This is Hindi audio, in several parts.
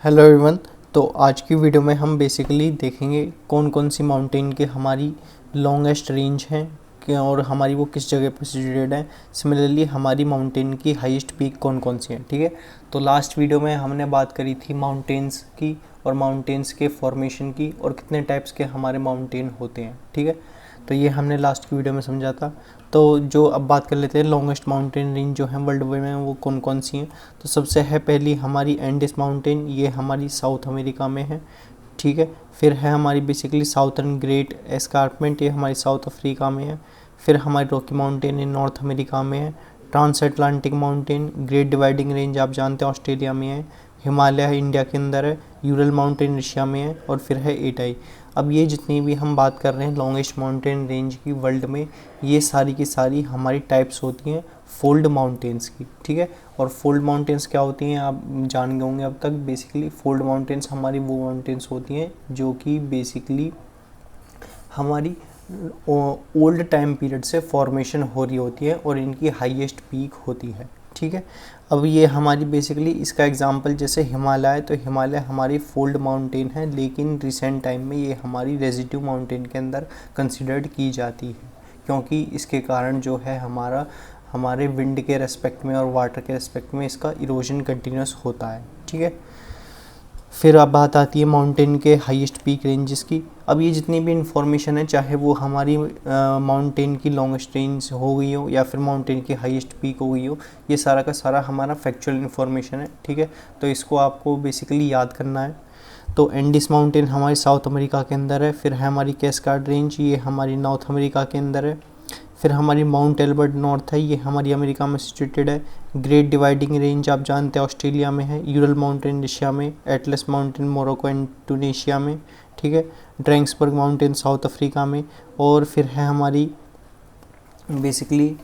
Hello everyone. तो आज की वीडियो में हम बेसिकली देखेंगे कौन कौन सी माउंटेन के हमारी लॉन्गेस्ट रेंज हैं और हमारी वो किस जगह पर सिचुएटेड है। सिमिलरली हमारी माउंटेन की हाईएस्ट पीक कौन कौन सी हैं। ठीक है, तो लास्ट वीडियो में हमने बात करी थी माउंटेन्स की और माउंटेन्स के फॉर्मेशन की और कितने टाइप्स के हमारे माउंटेन होते हैं। ठीक है, तो ये हमने लास्ट की वीडियो में समझा था। तो जो अब बात कर लेते हैं लॉन्गेस्ट माउंटेन रेंज जो है वर्ल्ड में वो कौन कौन सी हैं। तो सबसे है पहली हमारी एंडीज माउंटेन, ये हमारी साउथ अमेरिका में है। ठीक है, फिर है हमारी बेसिकली साउथर्न ग्रेट एस्कार्पमेंट, ये हमारी साउथ अफ्रीका में है। फिर हमारी रॉकी माउंटेन ये नॉर्थ अमेरिका में है। Transatlantic mountain Great Dividing Range आप जानते हैं ऑस्ट्रेलिया में है। हिमालय इंडिया के अंदर है। यूरल माउंटेन रशिया में है। और फिर है एटाई। अब ये जितनी भी हम बात कर रहे हैं लॉन्गेस्ट माउंटेन रेंज की वर्ल्ड में, ये सारी की सारी हमारी टाइप्स होती हैं फोल्ड माउंटेन्स की। ठीक है, और फोल्ड माउंटेन्स क्या होती हैं आप जान गए होंगे अब तक। बेसिकली फोल्ड माउंटेन्स हमारी वो माउंटेन्स होती हैं जो कि बेसिकली हमारी ओल्ड टाइम पीरियड से फॉर्मेशन हो रही होती है और इनकी हाईएस्ट पीक होती है। ठीक है, अब ये हमारी बेसिकली इसका एग्जांपल जैसे हिमालय, तो हिमालय हमारी फोल्ड माउंटेन है, लेकिन रिसेंट टाइम में ये हमारी रेजिड्यू माउंटेन के अंदर कंसिडर्ड की जाती है, क्योंकि इसके कारण जो है हमारे विंड के रेस्पेक्ट में और वाटर के रेस्पेक्ट में इसका इरोजन कंटिन्यूस होता है। ठीक है, फिर अब बात आती है माउंटेन के हाईएस्ट पीक रेंजेस की। अब ये जितनी भी इंफॉर्मेशन है, चाहे वो हमारी माउंटेन की लॉन्गेस्ट रेंज हो गई हो या फिर माउंटेन की हाईएस्ट पीक हो गई हो, ये सारा का सारा हमारा फैक्चुअल इन्फॉर्मेशन है। ठीक है, तो इसको आपको बेसिकली याद करना है। तो एंडीज माउंटेन हमारी साउथ अमेरिका के अंदर है। फिर है हमारी कैस्काड रेंज, ये हमारी नॉर्थ अमेरिका के अंदर है। फिर हमारी माउंट एल्बर्ट नॉर्थ है, ये हमारी अमेरिका में सिचुएटेड है। ग्रेट डिवाइडिंग रेंज आप जानते हैं ऑस्ट्रेलिया में है। यूरल माउंटेन रशिया में। Atlas mountain Morocco and Tunisia में। ठीक है, ड्रैंक्सबर्ग माउंटेन साउथ अफ्रीका में। और फिर है हमारी बेसिकली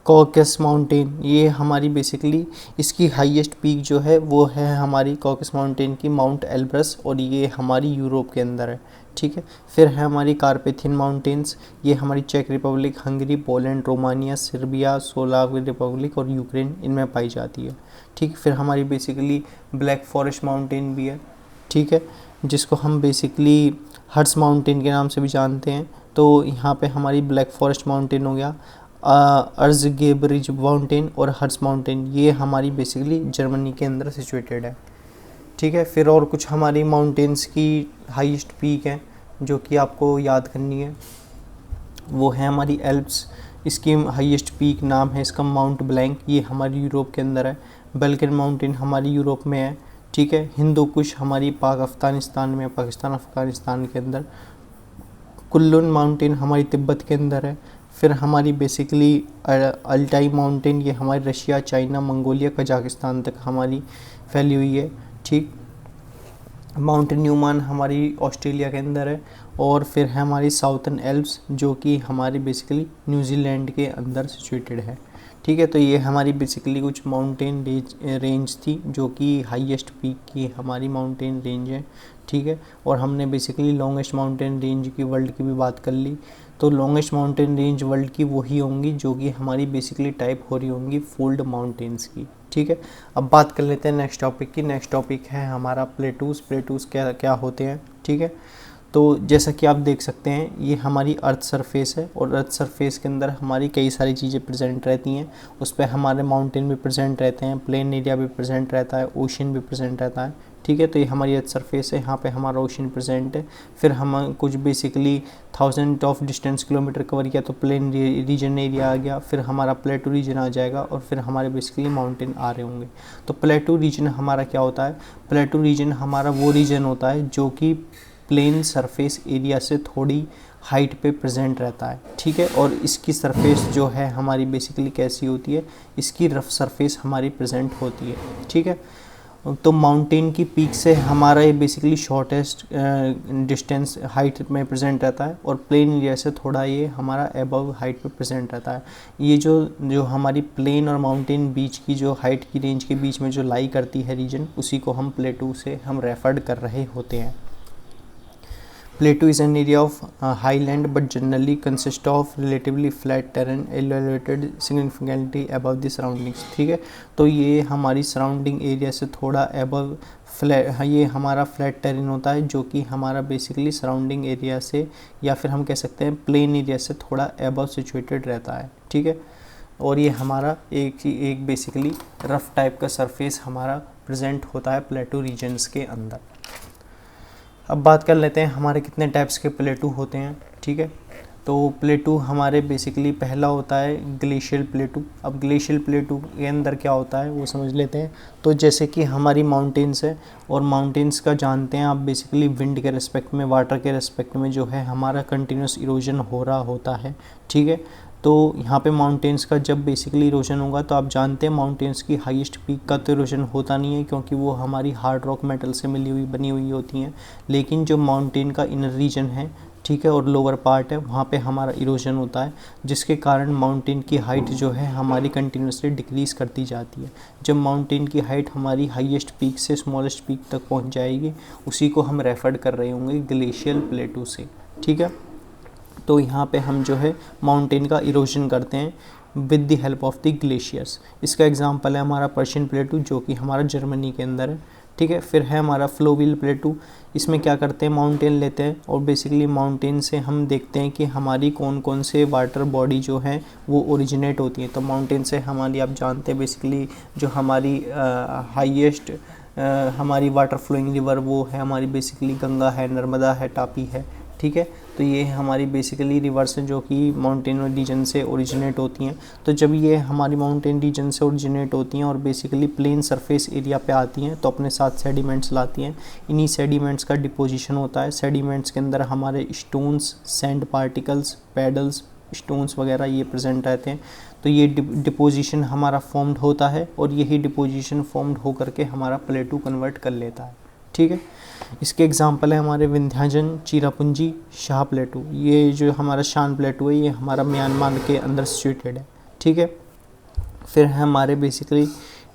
कॉकस माउंटेन, ये हमारी बेसिकली इसकी हाईएस्ट पीक जो है वो है हमारी कॉकस माउंटेन की माउंट एल्ब्रस, और ये हमारी यूरोप के अंदर है। ठीक है, फिर है हमारी कार्पेथियन माउंटेन्स, ये हमारी चेक Republic, Hungary, Poland, Romania, Serbia, Slovak Republic और यूक्रेन इनमें पाई जाती है। ठीक, फिर हमारी बेसिकली ब्लैक फॉरेस्ट माउंटेन भी है। ठीक है, जिसको हम बेसिकली हर्स माउंटेन के नाम से भी जानते हैं। तो यहाँ पे हमारी ब्लैक फॉरेस्ट माउंटेन हो गया, अर्ज़गेबरिज माउंटेन और हर्स माउंटेन, ये हमारी बेसिकली जर्मनी के अंदर सिचुएटेड है। ठीक है, फिर और कुछ हमारी माउंटेन्स की हाईएस्ट पीक है जो कि आपको याद करनी है, वो है हमारी एल्प्स। इसकी हाईएस्ट पीक नाम है इसका माउंट ब्लैंक, ये हमारी यूरोप के अंदर है। बल्कन माउंटेन हमारी यूरोप में है। ठीक है, हिंदू कुश हमारी अफ़गानिस्तान में, पाकिस्तान अफ़गानिस्तान के अंदर। कुल्लुन माउंटेन हमारी तिब्बत के अंदर है। फिर हमारी बेसिकली अल्टाई माउंटेन, ये हमारी रशिया, चाइना, मंगोलिया, कजाकिस्तान तक हमारी फैली हुई है। ठीक, माउंटेन न्यूमान हमारी ऑस्ट्रेलिया के अंदर है। और फिर है हमारी साउथर्न एल्प्स जो कि हमारी बेसिकली न्यूजीलैंड के अंदर सिचुएटेड है। ठीक है, तो ये हमारी बेसिकली कुछ माउंटेन रेंज थी जो कि हाईएस्ट पीक की हमारी माउंटेन रेंज है। ठीक है, और हमने बेसिकली लॉन्गेस्ट माउंटेन रेंज की वर्ल्ड की भी बात कर ली। तो लॉन्गेस्ट माउंटेन रेंज वर्ल्ड की वही होंगी जो कि हमारी बेसिकली टाइप हो रही होंगी फोल्ड माउंटेन्स की। ठीक है, अब बात कर लेते हैं नेक्स्ट टॉपिक की। नेक्स्ट टॉपिक है हमारा प्लेटूज़। प्लेटूज़ क्या क्या होते हैं। ठीक है, तो जैसा कि आप देख सकते हैं ये हमारी अर्थ सरफेस है और अर्थ सरफेस के अंदर हमारी कई सारी चीज़ें प्रेजेंट रहती हैं। उस पर हमारे माउंटेन भी प्रेजेंट रहते हैं, प्लेन एरिया भी प्रेजेंट रहता है, ओशन भी प्रेजेंट रहता है। ठीक है, तो ये हमारी अर्थ सरफेस है, यहाँ पे हमारा ओशन प्रेजेंट है। फिर हम कुछ basically 1000 of distance kilometre cover किया तो प्लेन रीजन एरिया आ गया। फिर हमारा प्लेटू रीजन आ जाएगा और फिर हमारे बेसिकली माउंटेन आ रहे होंगे। तो प्लेटू रीजन हमारा क्या होता है? प्लेटू रीजन हमारा वो रीजन होता है जो कि प्लेन सरफेस एरिया से थोड़ी हाइट पे प्रेजेंट रहता है। ठीक है, और इसकी सरफेस जो है हमारी बेसिकली कैसी होती है, इसकी रफ सरफेस हमारी प्रेजेंट होती है। ठीक है, तो माउंटेन की पीक से हमारा ये बेसिकली शॉर्टेस्ट डिस्टेंस हाइट में प्रेजेंट रहता है और प्लेन एरिया से थोड़ा ये हमारा एबव हाइट पे प्रेजेंट रहता है। ये जो हमारी प्लेन और माउंटेन बीच की जो हाइट की रेंज के बीच में जो लाई करती है रीजन, उसी को हम प्लेटू से हम रेफर्ड कर रहे होते हैं। प्लेटू is an area of highland but generally consist of relatively flat terrain elevated significantly above the surroundings. ठीक है, तो ये हमारी सराउंडिंग एरिया से थोड़ा अबव फ्लैट, ये हमारा फ्लैट टेरेन होता है जो कि हमारा बेसिकली सराउंडिंग एरिया से, या फिर हम कह सकते हैं प्लेन एरिया से थोड़ा अबव सिचुएटेड रहता है। ठीक है, और ये हमारा एक बेसिकली रफ टाइप का सरफेस हमारा प्रेजेंट होता है प्लेटू रीजन्स के अंदर। अब बात कर लेते हैं हमारे कितने टाइप्स के प्लेटू होते हैं। ठीक है, तो प्लेटू हमारे बेसिकली पहला होता है ग्लेशियल प्लेटू। अब ग्लेशियल प्लेटू के अंदर क्या होता है वो समझ लेते हैं। तो जैसे कि हमारी माउंटेन्स है, और माउंटेन्स का जानते हैं आप बेसिकली विंड के रिस्पेक्ट में, वाटर के रिस्पेक्ट में जो है हमारा कंटिन्यूस इरोजन हो रहा होता है। ठीक है, तो यहाँ पे माउंटेन्स का जब बेसिकली इरोजन होगा तो आप जानते हैं माउंटेन्स की हाईएस्ट पीक का तो इरोजन होता नहीं है, क्योंकि वो हमारी हार्ड रॉक मेटल से बनी हुई होती हैं। लेकिन जो माउंटेन का इनर रीजन है, ठीक है, और लोअर पार्ट है, वहाँ पे हमारा इरोजन होता है, जिसके कारण माउंटेन की हाइट जो है हमारी कंटिन्यूसली डिक्रीज़ करती जाती है। जब माउंटेन की हाइट हमारी हाईएस्ट पीक से स्मॉलेस्ट पीक तक पहुँच जाएगी, उसी को हम रेफर कर रहे होंगे ग्लेशियल प्लेटू से। ठीक है, तो यहाँ पे हम जो है माउंटेन का इरोजन करते हैं with the help of the glaciers. इसका एग्जांपल है हमारा पर्शियन प्लेटू जो कि हमारा जर्मनी के अंदर है। ठीक है, फिर है हमारा फ्लोविल प्लेटू। इसमें क्या करते हैं, माउंटेन लेते हैं और बेसिकली माउंटेन से हम देखते हैं कि हमारी कौन कौन से वाटर बॉडी जो हैं वो ओरिजिनेट होती हैं। तो माउंटेन से हमारी, आप जानते हैं बेसिकली जो हमारी हाईएस्ट हमारी वाटर फ्लोइंग रिवर वो है हमारी बेसिकली गंगा है, नर्मदा है, तापी है। ठीक है, तो ये हमारी बेसिकली रिवर्स हैं जो कि माउंटेन रीजन से ओरिजिनेट होती हैं। तो जब ये हमारी माउंटेन रीजन से ओरिजिनेट होती हैं और बेसिकली प्लेन सरफेस एरिया पे आती हैं तो अपने साथ सेडिमेंट्स लाती हैं। इन्हीं सेडिमेंट्स का डिपोजिशन होता है। सेडिमेंट्स के अंदर हमारे stones, sand particles, pedals, stones वगैरह ये प्रेजेंट रहते हैं। तो ये डिपोजिशन हमारा फॉर्म्ड होता है और यही डिपोजिशन फॉर्म्ड होकर के हमारा प्लेटू कन्वर्ट कर लेता है। ठीक है, इसके एग्जांपल है हमारे विंध्याचल, चिरापुंजी, शाह प्लेटू। ये जो हमारा शान प्लेटू है ये हमारा म्यांमार के अंदर सिचुएटेड है। ठीक है, फिर है हमारे बेसिकली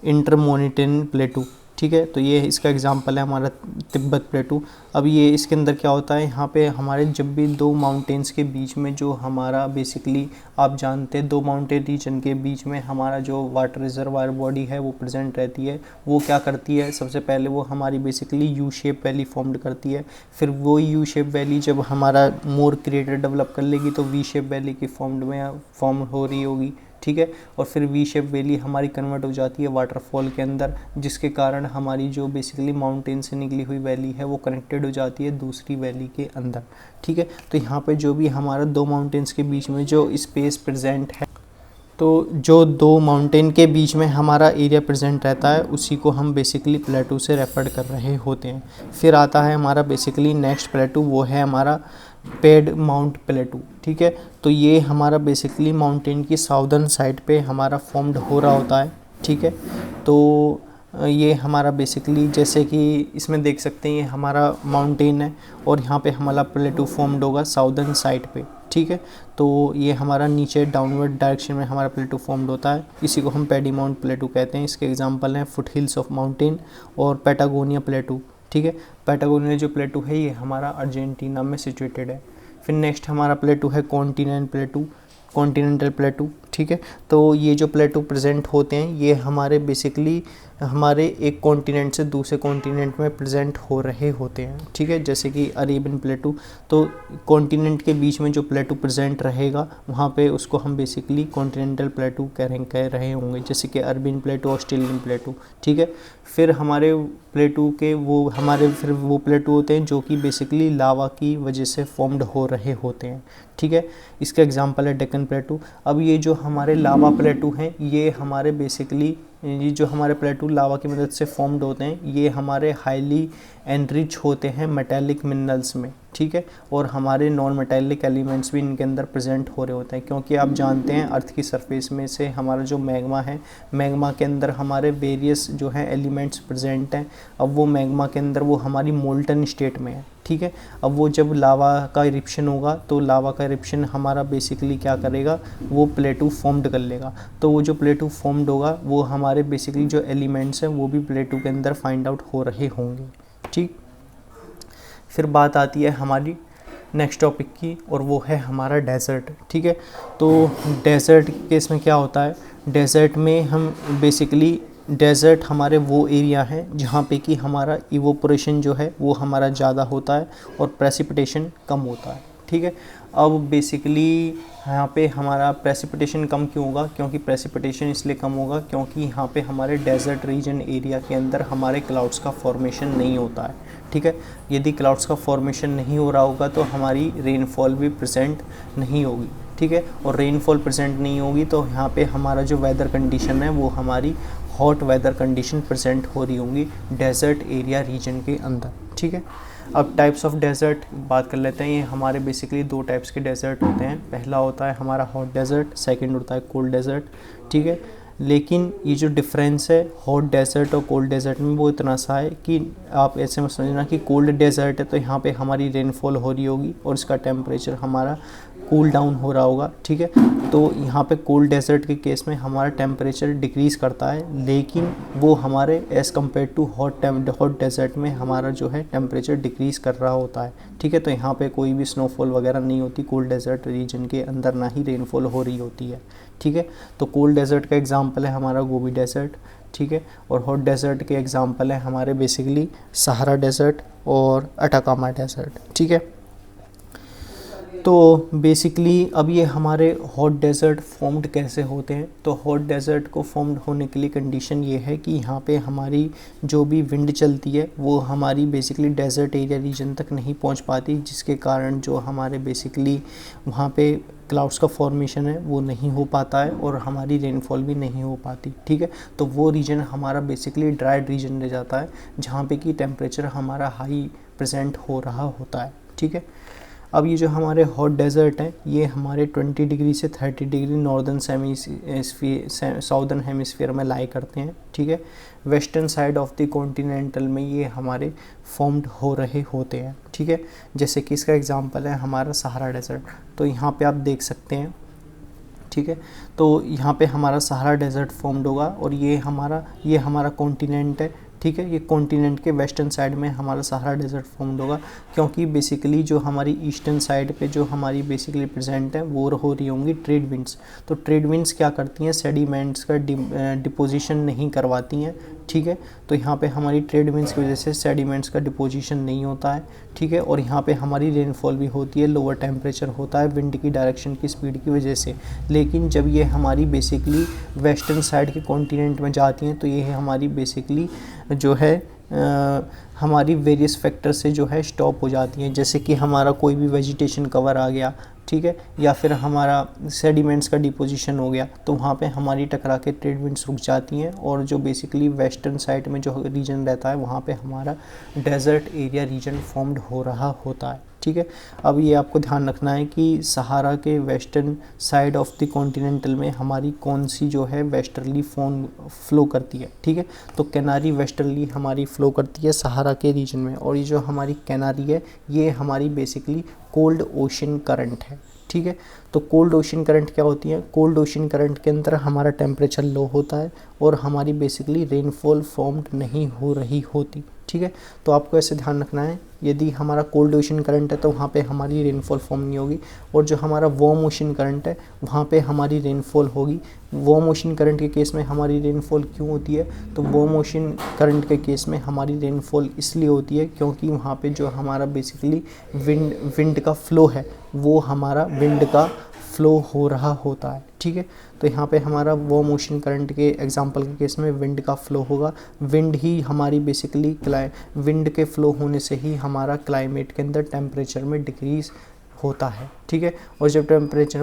इंटरमोनिटेन प्लेटू। ठीक है, तो ये इसका एग्जांपल है हमारा तिब्बत प्लेटू। अब ये इसके अंदर क्या होता है, यहाँ पे हमारे जब भी दो माउंटेन्स के बीच में जो हमारा बेसिकली आप जानते हैं दो माउंटेन रीजन के बीच में हमारा जो वाटर रिजर्वायर बॉडी है वो प्रेजेंट रहती है। वो क्या करती है, सबसे पहले वो हमारी basically U shape valley formed करती है। फिर वो यू शेप वैली जब हमारा मोर क्रिएटर डेवलप कर लेगी तो वी शेप वैली की फॉर्म हो रही होगी। ठीक है, और फिर वी शेप वैली हमारी कन्वर्ट हो जाती है वाटरफॉल के अंदर, जिसके कारण हमारी जो बेसिकली माउंटेन से निकली हुई वैली है वो कनेक्टेड हो जाती है दूसरी वैली के अंदर। ठीक है, तो यहाँ पे जो भी हमारा दो माउंटेन्स के बीच में जो स्पेस प्रेजेंट है, तो जो दो माउंटेन के बीच में हमारा एरिया प्रेजेंट रहता है उसी को हम बेसिकली प्लेटू से रेफर कर रहे होते हैं। फिर आता है हमारा बेसिकली नेक्स्ट प्लेटू, वो है हमारा पेड माउंट प्लेटू। ठीक है, तो ये हमारा बेसिकली माउंटेन की साउदर्न साइड पे हमारा फॉर्म्ड हो रहा होता है। ठीक है, तो ये हमारा बेसिकली जैसे कि इसमें देख सकते हैं ये हमारा माउंटेन है और यहाँ पे हमारा प्लेटू फॉर्म्ड होगा साउदर्न साइड पे। ठीक है, तो ये हमारा नीचे डाउनवर्ड डायरेक्शन में हमारा प्लेटू फॉर्म्ड होता है, इसी को हम पेडी माउंट प्लेटू कहते हैं। इसके एग्जांपल हैं फुट हिल्स ऑफ माउंटेन और पैटागोनिया प्लेटू। ठीक है, पैटागोनिया जो प्लेटू है ये हमारा अर्जेंटीना में सिचुएटेड है। फिर नेक्स्ट हमारा प्लेटू है कॉन्टिनेंटल प्लेटू। ठीक है, तो ये जो प्लेटू प्रेजेंट होते हैं ये हमारे बेसिकली हमारे एक कॉन्टिनेंट से दूसरे कॉन्टिनेंट में प्रेजेंट हो रहे होते हैं। ठीक है, जैसे कि अरेबियन प्लेटू, तो कॉन्टिनेंट के बीच में जो प्लेटू प्रेजेंट रहेगा वहाँ पे उसको हम बेसिकली कॉन्टिनेंटल प्लेटू कह रहे होंगे, जैसे कि अरेबियन प्लेटू, ऑस्ट्रेलियन प्लेटू। ठीक है, फिर हमारे प्लेटू के फिर वो प्लेटू होते हैं जो कि बेसिकली लावा की वजह से फॉर्म्ड हो रहे होते हैं। ठीक है, इसका एग्जांपल है डेक्कन प्लेटू। अब ये जो हमारे लावा प्लेटू हैं ये हमारे बेसिकली ये जो हमारे प्लेटू लावा की मदद से फॉर्म्ड होते हैं ये हमारे हाईली एनरिच होते हैं मेटालिक मिनरल्स में। ठीक है, और हमारे नॉन मेटालिक एलिमेंट्स भी इनके अंदर प्रेजेंट हो रहे होते हैं, क्योंकि आप जानते हैं अर्थ की सरफेस में से हमारा जो मैग्मा है, मैग्मा के अंदर हमारे वेरियस जो है एलिमेंट्स प्रेजेंट हैं। अब वो मैग्मा के अंदर वो हमारी मोल्टन स्टेट में है। ठीक है, अब वो जब लावा का इरिप्शन होगा तो लावा का इरिप्शन हमारा बेसिकली क्या करेगा, वो प्लेटू फॉर्म्ड कर लेगा। तो वो जो प्लेटू फॉर्म्ड होगा वो हमारे बेसिकली जो एलिमेंट्स हैं वो भी प्लेटू के अंदर फाइंड आउट हो रहे होंगे। ठीक, फिर बात आती है हमारी नेक्स्ट टॉपिक की, और वो है हमारा डेज़र्ट। ठीक है, तो डेज़र्ट के केस में क्या होता है, डेज़र्ट में हम बेसिकली, डेज़र्ट हमारे वो एरिया हैं जहाँ पे कि हमारा इवोपोरेशन जो है वो हमारा ज़्यादा होता है और प्रेसिपिटेशन कम होता है। ठीक है, अब बेसिकली यहाँ पे हमारा प्रेसिपिटेशन कम क्यों होगा, क्योंकि प्रेसिपिटेशन इसलिए कम होगा क्योंकि यहाँ पे हमारे डेज़र्ट रीजन एरिया के अंदर हमारे क्लाउड्स का फॉर्मेशन नहीं होता है। ठीक है, यदि क्लाउड्स का फॉर्मेशन नहीं हो रहा होगा तो हमारी रेनफॉल भी प्रेजेंट नहीं होगी। ठीक है, और रेनफॉल प्रेजेंट नहीं होगी तो यहाँ पे हमारा जो वेदर कंडीशन है वो हमारी हॉट वेदर कंडीशन प्रेजेंट हो रही होंगी डेज़र्ट एरिया रीजन के अंदर। ठीक है, अब टाइप्स ऑफ डेज़र्ट बात कर लेते हैं। ये हमारे बेसिकली दो टाइप्स के डेज़र्ट होते हैं। पहला होता है हमारा हॉट डेज़र्ट, सेकंड होता है कोल्ड डेज़र्ट। ठीक है, लेकिन ये जो डिफरेंस है हॉट डेज़र्ट और कोल्ड डेज़र्ट में वो इतना सा है कि आप ऐसे में समझना कि कोल्ड डेज़र्ट है तो यहाँ पे हमारी रेनफॉल हो रही होगी और इसका टेम्परेचर हमारा कूल डाउन हो रहा होगा। ठीक है, तो यहाँ पे कोल्ड डेज़र्ट के केस में हमारा टेम्परेचर डिक्रीज़ करता है, लेकिन वो हमारे as compare to hot desert में हमारा जो है टेम्परेचर डिक्रीज़ कर रहा होता है। ठीक है, तो यहाँ पे कोई भी स्नोफॉल वगैरह नहीं होती कोल्ड डेज़र्ट रीजन के अंदर, ना ही रेनफॉल हो रही होती है। ठीक है, तो कोल्ड डेज़र्ट का एग्जांपल है हमारा गोबी डेज़र्ट। ठीक है, और हॉट डेज़र्ट के एग्जांपल है हमारे बेसिकली सहारा डेज़र्ट और अटाकामा डेज़र्ट। ठीक है, तो बेसिकली अब ये हमारे हॉट डेज़र्ट फॉर्म्ड कैसे होते हैं, तो हॉट डेज़र्ट को फॉर्म्ड होने के लिए कंडीशन ये है कि यहाँ पे हमारी जो भी विंड चलती है वो हमारी बेसिकली डेज़र्ट एरिया रीजन तक नहीं पहुँच पाती, जिसके कारण जो हमारे बेसिकली वहाँ पे क्लाउड्स का फॉर्मेशन है वो नहीं हो पाता है और हमारी रेनफॉल भी नहीं हो पाती। ठीक है, तो वो रीजन हमारा बेसिकली ड्राई रीजन रह जाता है जहाँ पे कि टेम्परेचर हमारा हाई प्रेजेंट हो रहा होता है। ठीक है, अब ये जो हमारे हॉट डेज़र्ट हैं ये हमारे 20 डिग्री से 30 डिग्री नॉर्दर्न साउदर्न हेमिस्फीयर में लाई करते हैं। ठीक है, western side of the continental में ये हमारे फॉर्म्ड हो रहे होते हैं। ठीक है, जैसे कि इसका एग्जांपल है हमारा सहारा डेज़र्ट, तो यहाँ पे आप देख सकते हैं। ठीक है, तो यहाँ पे हमारा सहारा डेज़र्ट फॉर्म्ड होगा और ये हमारा कॉन्टिनेंट है। ठीक है, ये कॉन्टिनेंट के वेस्टर्न साइड में हमारा सहारा डेज़र्ट फॉर्म्ड होगा, क्योंकि बेसिकली जो हमारी ईस्टर्न साइड पे जो हमारी बेसिकली प्रेजेंट है वो हो रही होंगी ट्रेड विंड्स। तो ट्रेड विंड्स क्या करती हैं, सेडिमेंट्स का डिपोजिशन नहीं करवाती हैं। ठीक है, तो यहाँ पे हमारी ट्रेड विंड्स की वजह से सेडिमेंट्स का डिपोजिशन नहीं होता है। ठीक है, और यहाँ पे हमारी रेनफॉल भी होती है, लोअर टेम्परेचर होता है विंड की डायरेक्शन की स्पीड की वजह से। लेकिन जब ये हमारी बेसिकली वेस्टर्न साइड के कॉन्टिनेंट में जाती हैं तो ये हमारी बेसिकली जो है हमारी वेरियस फैक्टर से जो है स्टॉप हो जाती हैं, जैसे कि हमारा कोई भी वेजिटेशन कवर आ गया। ठीक है, या फिर हमारा सेडिमेंट्स का डिपोजिशन हो गया तो वहाँ पे हमारी टकरा के ट्रेड विंड्स रुक जाती हैं और जो बेसिकली वेस्टर्न साइड में जो रीजन रहता है वहाँ पे हमारा डेज़र्ट एरिया रीजन फॉर्म्ड हो रहा होता है। ठीक है, अब ये आपको ध्यान रखना है कि सहारा के western side of the continental में हमारी कौन सी जो है वेस्टर्ली फ्लो करती है। ठीक है, तो कैनारी वेस्टर्ली हमारी फ्लो करती है सहारा के रीजन में, और ये जो हमारी कैनारी है ये हमारी बेसिकली कोल्ड ओशन करंट है। ठीक है, तो कोल्ड ओशन करंट क्या होती है, कोल्ड ओशन करंट के अंदर हमारा टेम्परेचर लो होता है और हमारी बेसिकली रेनफॉल फॉर्म्ड नहीं हो रही होती। ठीक है, तो आपको ऐसे ध्यान रखना है, यदि हमारा कोल्ड ओशन करंट है तो वहाँ पे हमारी रेनफॉल फॉर्म नहीं होगी, और जो हमारा वार्म ओशन करंट है वहाँ पे हमारी रेनफॉल होगी। वार्म ओशन करंट के केस में हमारी रेनफॉल क्यों होती है, तो वार्म ओशन करंट के केस में हमारी रेनफॉल इसलिए होती है क्योंकि वहाँ पे जो हमारा बेसिकली विंड का फ्लो है वो हमारा विंड का फ्लो हो रहा होता है। ठीक है, तो यहाँ पे हमारा वार्म ओशन करंट के एग्जांपल के केस में विंड का फ्लो होगा। विंड ही हमारी बेसिकली विंड के फ्लो होने से ही हमारा क्लाइमेट के अंदर टेम्परेचर में डिक्रीज़ होता है। ठीक है, और जब टेम्परेचर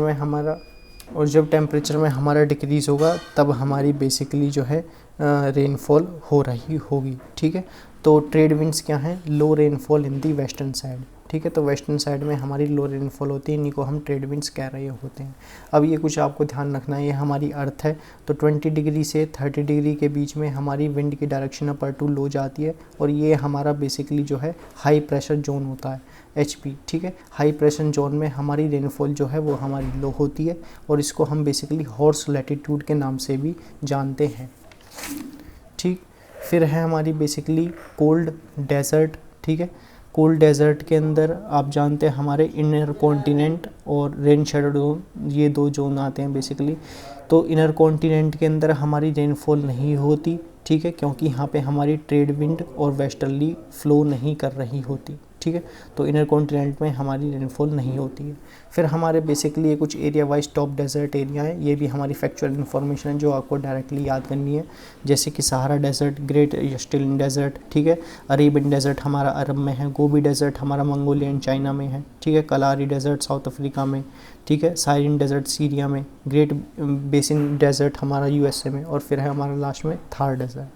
में हमारा डिक्रीज़ होगा तब हमारी बेसिकली जो है रेनफॉल हो रही होगी। ठीक है, तो ट्रेड विंड्स क्या हैं, लो rainfall in the western side. ठीक है, तो वेस्टर्न साइड में हमारी लो रेनफॉल होती है, इन्हीं को हम ट्रेड विंड्स कह रहे होते हैं। अब ये कुछ आपको ध्यान रखना है, ये हमारी अर्थ है तो 20 डिग्री से 30 डिग्री के बीच में हमारी विंड की डायरेक्शन अपर टू लो जाती है, और ये हमारा बेसिकली जो है हाई प्रेशर जोन होता है HP। ठीक है, हाई प्रेशर जोन में हमारी रेनफॉल जो है वो हमारी लो होती है और इसको हम बेसिकली हॉर्स लैटिट्यूड के नाम से भी जानते हैं। ठीक, फिर है हमारी बेसिकली कोल्ड डेज़र्ट। ठीक है, कोल्ड डेजर्ट के अंदर आप जानते हैं हमारे इनर कॉन्टिनेंट और रेन शेडो जोन, ये 2 जोन आते हैं बेसिकली। तो इनर कॉन्टिनेंट के अंदर हमारी रेनफॉल नहीं होती, ठीक है, क्योंकि यहाँ पे हमारी ट्रेड विंड और वेस्टर्ली फ्लो नहीं कर रही होती, ठीक है। तो इनर कॉन्टिनेंट में हमारी रेनफॉल नहीं होती है। फिर हमारे बेसिकली ये कुछ area wise top desert area है, ये भी हमारी फैक्चुअल इन्फॉर्मेशन है जो आपको डायरेक्टली याद करनी है, जैसे कि Sahara desert, Great Eastern desert, ठीक है, अरेबियन डेजर्ट हमारा अरब में है, गोबी डेजर्ट हमारा मंगोलियन चाइना में है, ठीक है, कलारी डेजर्ट साउथ अफ्रीका में, ठीक है, साइरिन डेजर्ट सीरिया में, ग्रेट बेसिन डेजर्ट हमारा यूएसए में, और फिर है हमारा लास्ट में थार डेजर्ट,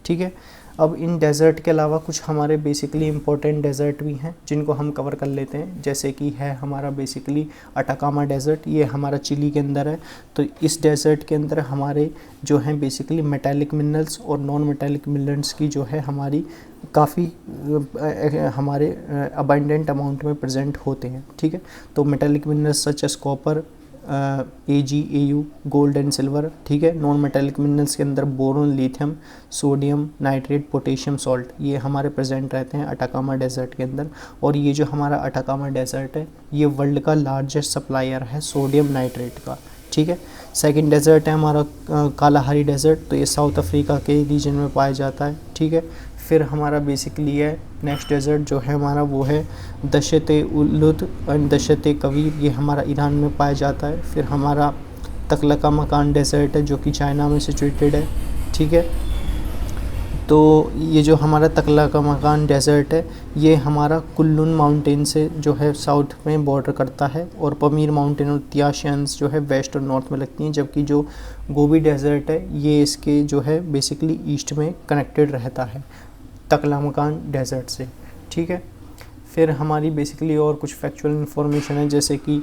ठीक है। अब इन डेजर्ट के अलावा कुछ हमारे बेसिकली इंपॉर्टेंट डेजर्ट भी हैं जिनको हम कवर कर लेते हैं, जैसे कि है हमारा बेसिकली अटाकामा डेजर्ट, ये हमारा चिली के अंदर है। तो इस डेजर्ट के अंदर हमारे जो हैं बेसिकली मेटालिक मिनरल्स और नॉन मेटालिक मिनरल्स की जो है हमारी काफ़ी हमारे अबंडेंट अमाउंट में प्रेजेंट होते हैं, ठीक है। तो metallic minerals such as copper, AG, AU, gold and silver, ठीक है। नॉन मेटालिक मिनरल्स के अंदर boron, lithium, sodium nitrate, potassium salt, ये हमारे प्रेजेंट रहते हैं अटाकामा डेजर्ट के अंदर। और ये जो हमारा अटाकामा डेजर्ट है ये वर्ल्ड का लार्जेस्ट सप्लायर है सोडियम नाइट्रेट का, ठीक है। सेकंड डेजर्ट है हमारा कालाहारी डेजर्ट, तो ये साउथ अफ्रीका के रीजन में पाया जाता है, ठीक है। फिर हमारा बेसिकली है नेक्स्ट डेजर्ट जो है हमारा वो है दशते उलुद एंड दशते कबीर, ये हमारा ईरान में पाया जाता है। फिर हमारा तकलका मकान डेजर्ट है जो कि चाइना में सिचुएटेड है, ठीक है। तो ये जो हमारा तकलका मकान डेजर्ट है ये हमारा कुल्लुन माउंटेन से जो है साउथ में बॉर्डर करता है, और पमीर माउंटेन और तियाशियंस जो है वेस्ट और नॉर्थ में लगती हैं, जबकि जो गोबी डेजर्ट है ये इसके जो है बेसिकली ईस्ट में कनेक्टेड रहता है तकलामकान डेजर्ट से, ठीक है। फिर हमारी बेसिकली और कुछ फैक्चुअल इन्फॉर्मेशन है, जैसे कि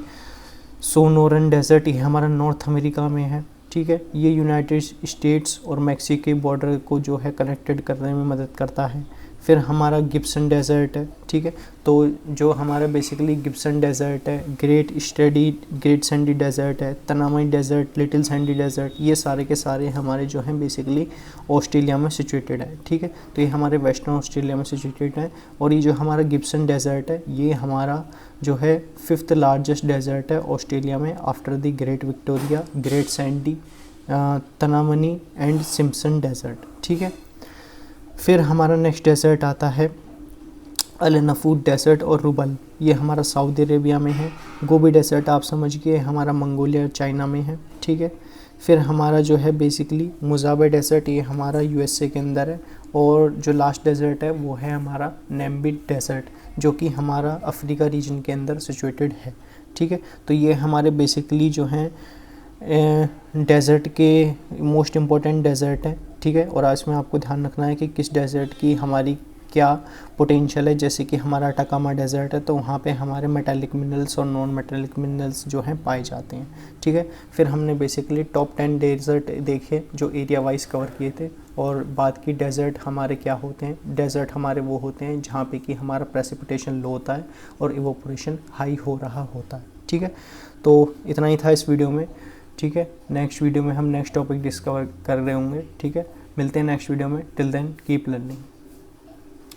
सोनोरन डेजर्ट ये हमारा नॉर्थ अमेरिका में है, ठीक है। ये यूनाइटेड स्टेट्स और मैक्सिको के बॉर्डर को जो है कनेक्टेड करने में मदद करता है। फिर हमारा गिब्सन डेजर्ट है, ठीक है। तो जो हमारा बेसिकली गिब्सन डेजर्ट है, ग्रेट सैंडी डेजर्ट है, तनामई डेजर्ट, लिटिल सैंडी डेजर्ट, ये सारे के सारे हमारे जो हैं बेसिकली ऑस्ट्रेलिया में सिचुएटेड है, ठीक है। तो ये हमारे वेस्टर्न ऑस्ट्रेलिया में सिचुएटेड है। और ये जो हमारा गिब्सन डेजर्ट है ये हमारा जो है 5th लार्जेस्ट डेजर्ट है ऑस्ट्रेलिया में after the Great Victoria, Great Sandy, Tanami and Simpson desert, ठीक है। फिर हमारा नेक्स्ट डेजर्ट आता है अल नफूद डेजर्ट और रुबल, ये हमारा सऊदी अरेबिया में है। गोबी डेजर्ट आप समझ गए हमारा मंगोलिया चाइना में है, ठीक है। फिर हमारा जो है बेसिकली मुजाबे डेजर्ट ये हमारा यूएसए के अंदर है। और जो लास्ट डेजर्ट है वो है हमारा नेम्बिट डेजर्ट जो कि हमारा अफ्रीका रीजन के अंदर सिचुएटेड है, ठीक है। तो ये हमारे बेसिकली जो हैं डेजर्ट के मोस्ट इम्पॉर्टेंट डेजर्ट है, ठीक है। और आज में आपको ध्यान रखना है कि किस डेजर्ट की हमारी क्या पोटेंशियल है। जैसे कि हमारा अटाकामा डेजर्ट है तो वहाँ पे हमारे मेटालिक मिनरल्स और नॉन मेटालिक मिनरल्स जो हैं पाए जाते हैं, ठीक है। फिर हमने बेसिकली टॉप 10 डेजर्ट देखे जो एरिया वाइज कवर किए थे, और बात की डेजर्ट हमारे क्या होते हैं। डेजर्ट हमारे वो होते हैं जहाँ पे कि हमारा प्रेसिपिटेशन लो होता है और इवोपोरेशन हाई हो रहा होता है, ठीक है। तो इतना ही था इस वीडियो में, ठीक है। नेक्स्ट वीडियो में हम नेक्स्ट टॉपिक डिस्कवर कर रहे होंगे, ठीक है। मिलते हैं नेक्स्ट वीडियो में। Till then keep learning.